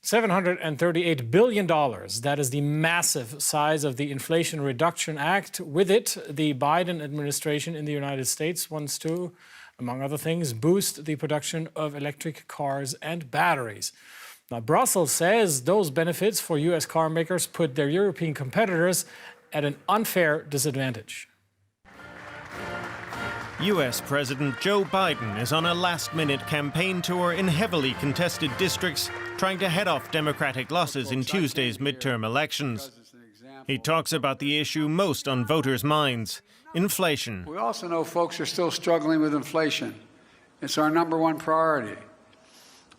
$738 billion. That is the massive size of the Inflation Reduction Act. With it, the Biden administration in the United States wants to, among other things, boost the production of electric cars and batteries. Now, Brussels says those benefits for U.S. car makers put their European competitors at an unfair disadvantage. U.S. President Joe Biden is on a last-minute campaign tour in heavily contested districts, trying to head off Democratic losses in Tuesday's midterm elections. He talks about the issue most on voters' minds, inflation. We also know folks are still struggling with inflation. It's our #1 priority.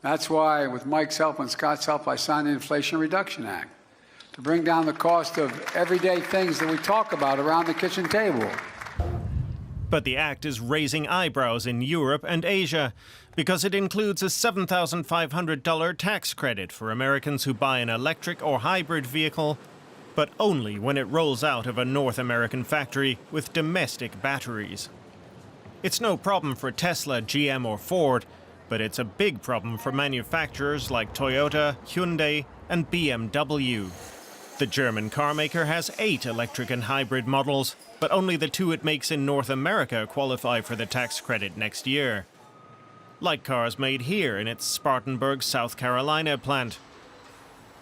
That's why, with Mike's help and Scott's help, I signed the Inflation Reduction Act to bring down the cost of everyday things that we talk about around the kitchen table. But the act is raising eyebrows in Europe and Asia because it includes a $7,500 tax credit for Americans who buy an electric or hybrid vehicle, but only when it rolls out of a North American factory with domestic batteries. It's no problem for Tesla, GM or Ford, but it's a big problem for manufacturers like Toyota, Hyundai and BMW. The German carmaker has 8 electric and hybrid models, but only the 2 it makes in North America qualify for the tax credit next year. Like cars made here in its Spartanburg, South Carolina plant,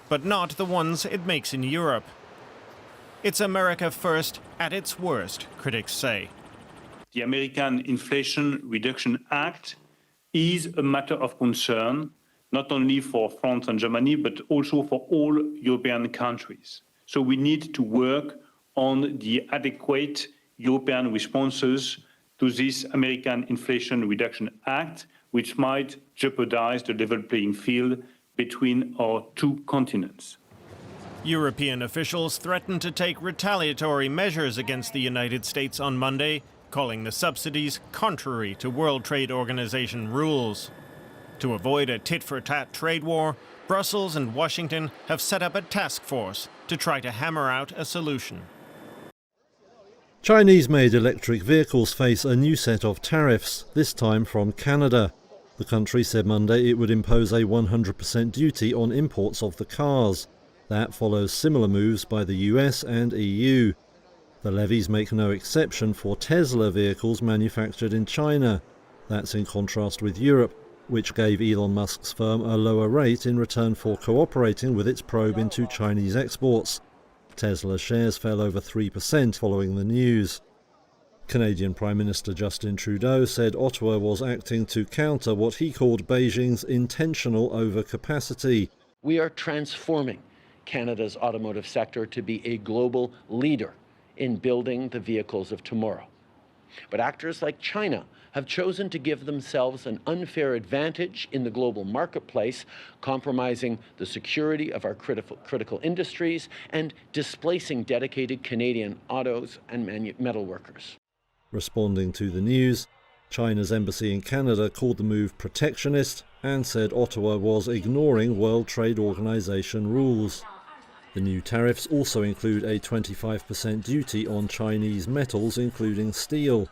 but not the ones it makes in Europe. It's America first at its worst, critics say. The American Inflation Reduction Act is a matter of concern, not only for France and Germany, but also for all European countries. So we need to work on the adequate European responses to this American Inflation Reduction Act, which might jeopardize the level playing field between our 2 continents. European officials threatened to take retaliatory measures against the United States on Monday, calling the subsidies contrary to World Trade Organization rules. To avoid a tit-for-tat trade war, Brussels and Washington have set up a task force to try to hammer out a solution. Chinese-made electric vehicles face a new set of tariffs, this time from Canada. The country said Monday it would impose a 100% duty on imports of the cars. That follows similar moves by the US and EU. The levies make no exception for Tesla vehicles manufactured in China. That's in contrast with Europe, which gave Elon Musk's firm a lower rate in return for cooperating with its probe into Chinese exports. Tesla shares fell over 3% following the news. Canadian Prime Minister Justin Trudeau said Ottawa was acting to counter what he called Beijing's intentional overcapacity. We are transforming Canada's automotive sector to be a global leader in building the vehicles of tomorrow. But actors like China have chosen to give themselves an unfair advantage in the global marketplace, compromising the security of our critical industries and displacing dedicated Canadian autos and metal workers. Responding to the news, China's embassy in Canada called the move protectionist and said Ottawa was ignoring World Trade Organization rules. The new tariffs also include a 25% duty on Chinese metals, including steel.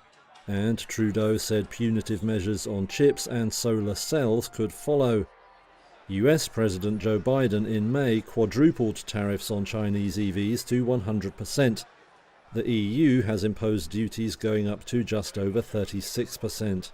And Trudeau said punitive measures on chips and solar cells could follow. US President Joe Biden in May quadrupled tariffs on Chinese EVs to 100%. The EU has imposed duties going up to just over 36%.